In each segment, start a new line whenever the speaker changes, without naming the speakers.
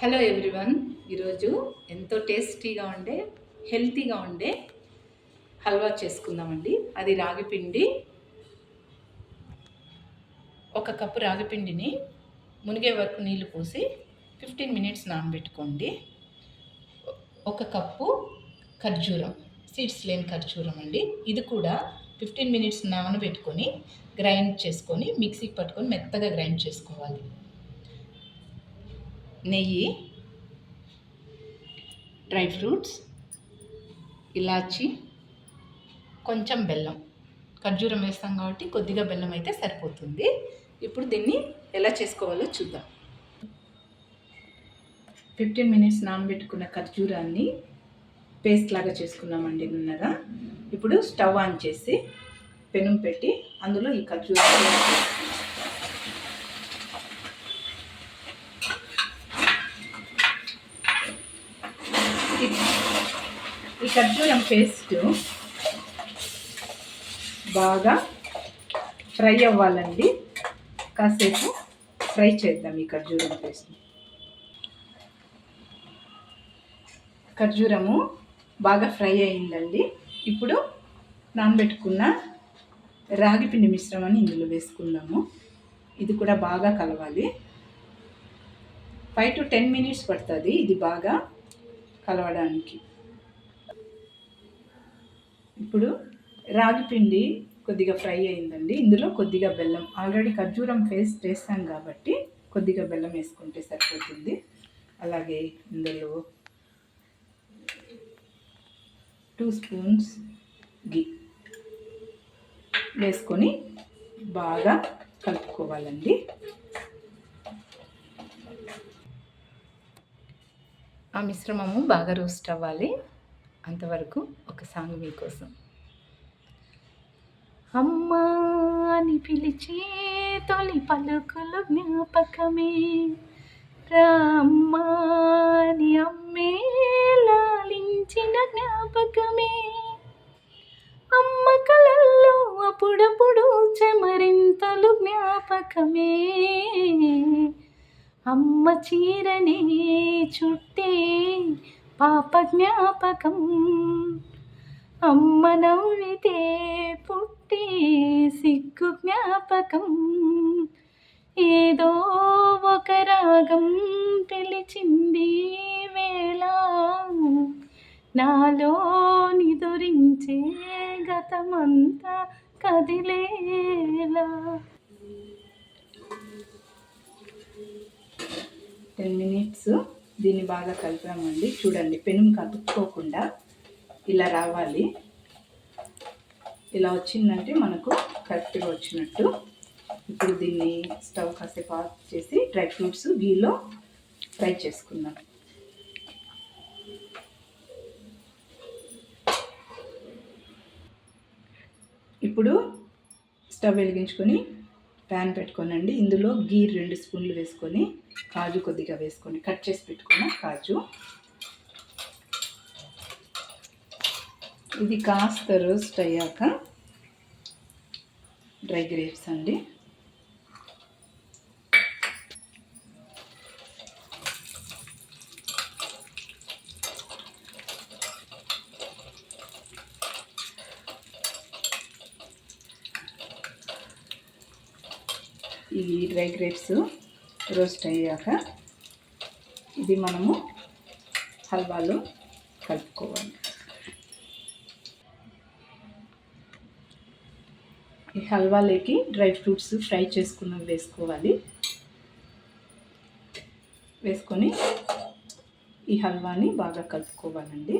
Hello everyone. ఈరోజు ఎంతో టేస్టీగా ఉండే హెల్తీగా ఉండే హల్వా చేసుకుందామండి. అది రాగిపిండి. ఒక కప్పు రాగిపిండిని మునిగే వరకు నీళ్లు పోసి 15 మినిట్స్ నానబెట్టుకోండి. ఒక కప్పు ఖర్జూరం, సీడ్స్ లేని ఖర్జూరం అండి. ఇది కూడా 15 మినిట్స్ నానబెట్టుకొని గ్రైండ్ చేసుకొని మిక్సీకి పట్టుకొని మెత్తగా గ్రైండ్ చేసుకోవాలి. నెయ్యి, డ్రై ఫ్రూట్స్, ఇలాచి, కొంచెం బెల్లం. ఖర్జూరం వేస్తాం కాబట్టి కొద్దిగా బెల్లం అయితే సరిపోతుంది. ఇప్పుడు దీన్ని ఎలా చేసుకోవాలో చూద్దాం. 15 మినిట్స్ నానబెట్టుకున్న ఖర్జూరాన్ని పేస్ట్ లాగా చేసుకున్నామండి నున్నగా. ఇప్పుడు స్టవ్ ఆన్ చేసి పెనం పెట్టి అందులో ఈ ఖర్జూరం ఈ ఖర్జూరం పేస్ట్ బాగా ఫ్రై అవ్వాలండి. కాసేపు ఫ్రై చేద్దాం ఈ ఖర్జూరం పేస్ట్. ఖర్జూరము బాగా ఫ్రై అయిందండి. ఇప్పుడు నానబెట్టుకున్న రాగిపిండి మిశ్రమాన్ని ఇందులో వేసుకుందాము. ఇది కూడా బాగా కలవాలి. 5 to 10 మినిట్స్ పడుతుంది ఇది బాగా కలవడానికి. ఇప్పుడు రాగిపిండి కొద్దిగా ఫ్రై అయిందండి. ఇందులో కొద్దిగా బెల్లం, ఆల్రెడీ ఖర్జూరం పేస్ట్ వేస్తాం కాబట్టి కొద్దిగా బెల్లం వేసుకుంటే సరిపోతుంది. అలాగే ఇందులో 2 స్పూన్స్ గీ వేసుకొని బాగా కలుపుకోవాలండి. ఆ మిశ్రమము బాగా రోస్ట్ అవ్వాలి. అంతవరకు ఒక సాంగ్ మీకోసం. అమ్మా అని పిలిచే తొలి పలుకులు జ్ఞాపకమే, రామ్మా అని అమ్మే లాలించిన జ్ఞాపకమే, అమ్మ కలల్లో అప్పుడప్పుడు చెమరింతలు జ్ఞాపకమే, అమ్మ చీరనే చుట్టే పాప జ్ఞాపకం, అమ్మ నవ్వితే పుట్టి సిగ్గు జ్ఞాపకం, ఏదో ఒక రాగం పిలిచింది వేళ, నాలో నిదురించే గతమంతా కదిలేలా. 10 మినిట్స్ దీన్ని బాగా కలిపామండి. చూడండి, పెనుము కదుపుకోకుండా ఇలా రావాలి. ఇలా వచ్చిందంటే మనకు కరెక్ట్గా వచ్చినట్టు. ఇప్పుడు దీన్ని స్టవ్ కాసేపు ఆఫ్ చేసి డ్రై ఫ్రూట్స్ గీలో ఫ్రై చేసుకుందాం. ఇప్పుడు స్టవ్ వెలిగించుకొని ప్యాన్ పెట్టుకోనండి. ఇందులో గీ 2 స్పూన్లు వేసుకొని కాజు కొద్దిగా వేసుకొని కట్ చేసి పెట్టుకున్న కాజు, ఇది కాస్త రోస్ట్ అయ్యాక డ్రై గ్రేప్స్ అండి. ఈ డ్రై గ్రేప్స్ రోస్ట్ అయ్యాక ఇది మనము హల్వాలో కలుపుకోవాలి. ఈ హల్వాలోకి డ్రై ఫ్రూట్స్ ఫ్రై చేసుకున్నవి వేసుకోవాలి. వేసుకొని ఈ హల్వాని బాగా కలుపుకోవాలండి.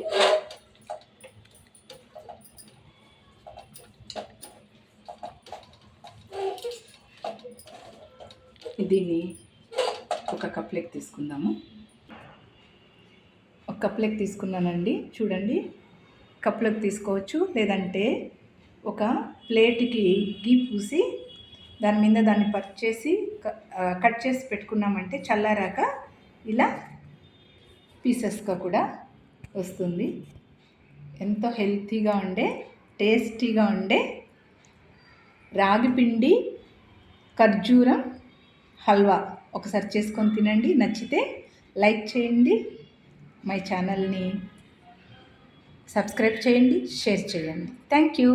దీన్ని ఒక కప్లోకి తీసుకుందాము. ఒక కప్లోకి తీసుకున్నానండి. చూడండి, కప్లోకి తీసుకోవచ్చు, లేదంటే ఒక ప్లేట్కి గీ పూసి దాని మీద దాన్ని పరిచేసి కట్ చేసి పెట్టుకున్నామంటే చల్లారాక ఇలా పీసెస్గా కూడా వస్తుంది. ఎంతో హెల్తీగా ఉండే టేస్టీగా ఉండే రాగిపిండి ఖర్జూరం హల్వా ఒకసారి చేసుకొని తినండి. నచ్చితే లైక్ చేయండి, మై ఛానల్ని సబ్స్క్రైబ్ చేయండి, షేర్ చేయండి. Thank you.